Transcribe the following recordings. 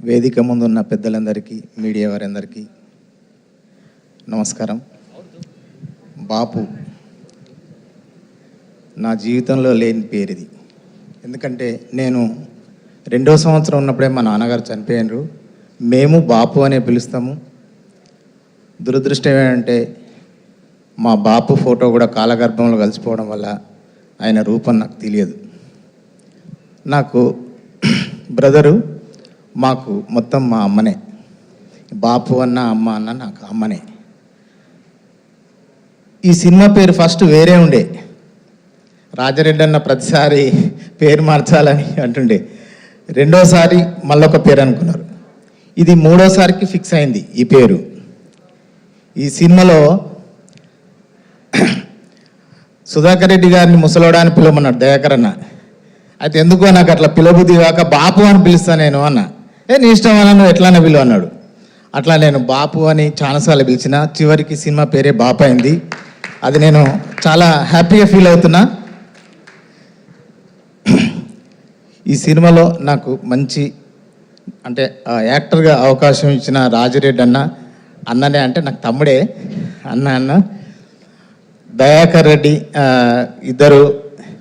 వేదిక ముందున్న పెద్దలందరికీ, మీడియా వారందరికీ నమస్కారం. బాపు నా జీవితంలో లేని పేరు ఇది. ఎందుకంటే నేను 2వ సంవత్సరం ఉన్నప్పుడే మా నాన్నగారు చనిపోయినారు. మేము బాపు అనే పిలుస్తాము. దురదృష్టం ఏంటంటే మా బాపు ఫోటో కూడా కాలగర్భంలో కలిసిపోవడం వల్ల ఆయన రూపం నాకు తెలియదు. నాకు బ్రదరు, మాకు మొత్తం మా అమ్మనే. బాపు అన్న అమ్మ అన్న నాకు అమ్మనే. ఈ సినిమా పేరు ఫస్ట్ వేరే ఉండే. రాజరెడ్డి అన్న ప్రతిసారి పేరు మార్చాలని అంటుండే. 2వసారి మళ్ళొక పేరు అనుకున్నారు. ఇది 3వసారికి ఫిక్స్ అయింది ఈ పేరు. ఈ సినిమాలో సుధాకర్ రెడ్డి గారిని ముసలోడా అని పిలవమన్నాడు దయాకర్ అన్న. అయితే ఎందుకో నాకు అట్లా పిలబుద్ధి కాక బాపు అని పిలుస్తాను నేను అన్న. నీ ఇష్టం అన్న, నువ్వు ఎట్లానే పిలువ అన్నాడు. అట్లా నేను బాపు అని చాలాసార్లు పిలిచిన. చివరికి సినిమా పేరే బాపు అయింది. అది నేను చాలా హ్యాపీగా ఫీల్ అవుతున్నా. ఈ సినిమాలో నాకు మంచి అంటే యాక్టర్గా అవకాశం ఇచ్చిన రాజిరెడ్డి అన్న, అన్ననే అంటే నాకు తమ్ముడే, అన్న దయాకర్ రెడ్డి ఇద్దరు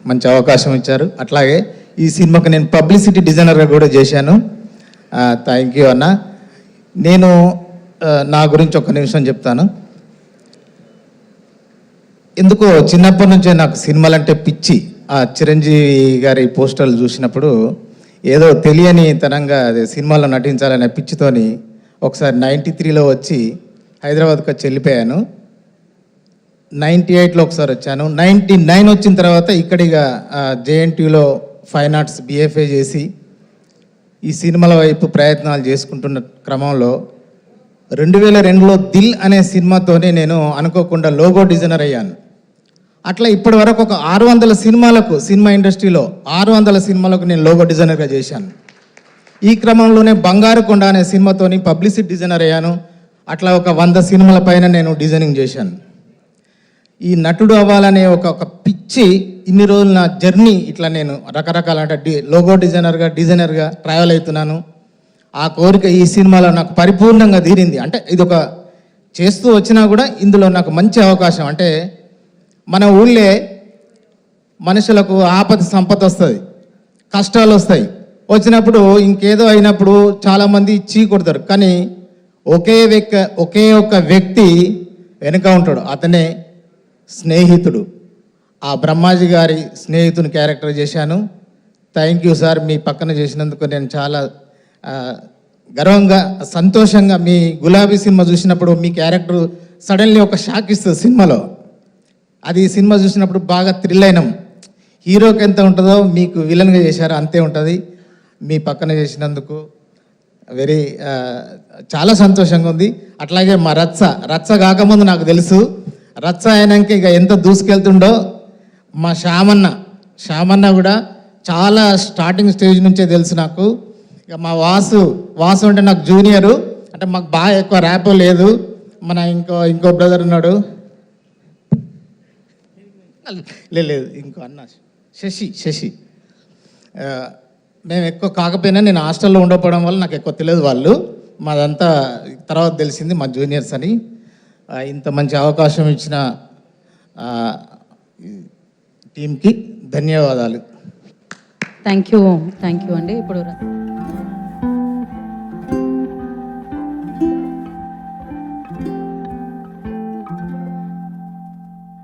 మంచి అవకాశం ఇచ్చారు. అట్లాగే ఈ సినిమాకి నేను పబ్లిసిటీ డిజైనర్గా కూడా చేశాను. థ్యాంక్ యూ అన్న. నేను నా గురించి ఒక నిమిషం చెప్తాను. ఎందుకో చిన్నప్పటి నుంచే నాకు సినిమాలంటే పిచ్చి. చిరంజీవి గారి పోస్టర్లు చూసినప్పుడు ఏదో తెలియని తనంగా అదే సినిమాలో నటించాలనే పిచ్చితోని ఒకసారి 93లో వచ్చి హైదరాబాద్కి వచ్చి వెళ్ళిపోయాను. 98లో ఒకసారి వచ్చాను. 99 వచ్చిన తర్వాత ఇక్కడిగా JNTUలో ఫైన్ ఆర్ట్స్ BFA చేసి ఈ సినిమాల వైపు ప్రయత్నాలు చేసుకుంటున్న క్రమంలో 2002లో దిల్ అనే సినిమాతోనే నేను అనుకోకుండా లోగో డిజైనర్ అయ్యాను. అట్లా ఇప్పటి వరకు ఒక 600 సినిమాలకు, సినిమా ఇండస్ట్రీలో 600 సినిమాలకు నేను లోగో డిజైనర్గా చేశాను. ఈ క్రమంలోనే బంగారు కొండ అనే సినిమాతోని పబ్లిసిటీ డిజైనర్ అయ్యాను. అట్లా ఒక 100 సినిమాల పైన నేను డిజైనింగ్ చేశాను. ఈ నటుడు అవ్వాలనే ఒక పిచ్చి ఇన్ని రోజులు నా జర్నీ ఇట్లా నేను రకరకాల అంటే లోగో డిజైనర్గా ట్రావెల్ అవుతున్నాను. ఆ కోరిక ఈ సినిమాలో నాకు పరిపూర్ణంగా తీరింది. అంటే ఇది ఒక చేస్తూ వచ్చినా కూడా ఇందులో నాకు మంచి అవకాశం. అంటే మన ఊళ్ళే మనుషులకు ఆపద సంపద వస్తుంది, కష్టాలు వస్తాయి. వచ్చినప్పుడు ఇంకేదో అయినప్పుడు చాలామంది చీ కొడతారు. కానీ ఒకే ఒక్క వ్యక్తి వెనుక ఉంటాడు, అతనే స్నేహితుడు. ఆ బ్రహ్మాజీ గారి స్నేహితుని క్యారెక్టర్ చేశాను. Thank you sir. మీ పక్కన చేసినందుకు నేను చాలా గర్వంగా, సంతోషంగా. మీ గులాబీ సినిమా చూసినప్పుడు మీ క్యారెక్టర్ సడన్లీ ఒక షాక్ ఇస్తుంది సినిమాలో. అది సినిమా చూసినప్పుడు బాగా థ్రిల్ అయినాం. హీరోకి ఎంత ఉంటుందో మీకు విలన్గా చేశారు అంతే ఉంటుంది. మీ పక్కన చేసినందుకు చాలా సంతోషంగా ఉంది. అట్లాగే మా రచ్చ కాకముందు నాకు తెలుసు, రచ్చ అయినాక ఇక ఎంత దూసుకెళ్తుండో. మా శ్యామన్న కూడా చాలా స్టార్టింగ్ స్టేజ్ నుంచే తెలుసు నాకు. ఇక మా వాసు అంటే నాకు జూనియరు, అంటే మాకు బాగా ఎక్కువ ర్యాప్ లేదు. మన ఇంకో బ్రదర్ ఉన్నాడు, లేదు ఇంకో అన్న శశి. మేము ఎక్కువ కాకపోయినా నేను హాస్టల్లో ఉండకపోవడం వల్ల నాకు ఎక్కువ తెలియదు. వాళ్ళు మాదంతా తర్వాత తెలిసింది మా జూనియర్స్ అని. ఇంత మంచి అవకాశం ఇచ్చిన టీంకి ధన్యవాదాలు. థ్యాంక్ యూ అండి. ఇప్పుడు